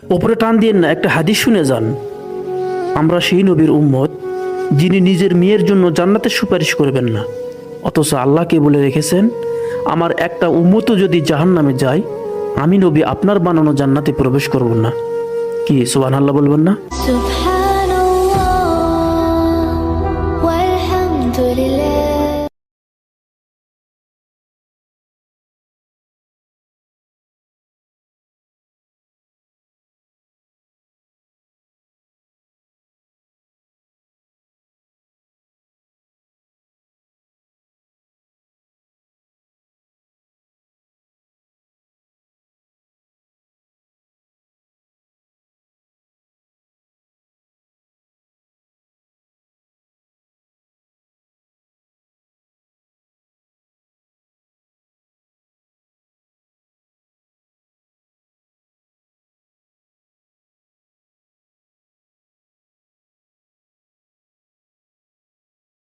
ওপরে টান দিয়েন না, একটা হাদিস শুনে যান। আমরা সেই নবীর উম্মত যিনি নিজের মেয়ের জন্য জান্নাতের সুপারিশ করবেন না, অথচ আল্লাহকে বলে রেখেছেন আমার একটা উম্মতও যদি জাহান্নামে যায় আমি নবী আপনার বানানো জান্নাতে প্রবেশ করব না। কি সুবহানাল্লাহ বলবেন না? سبحان الله والحمد لله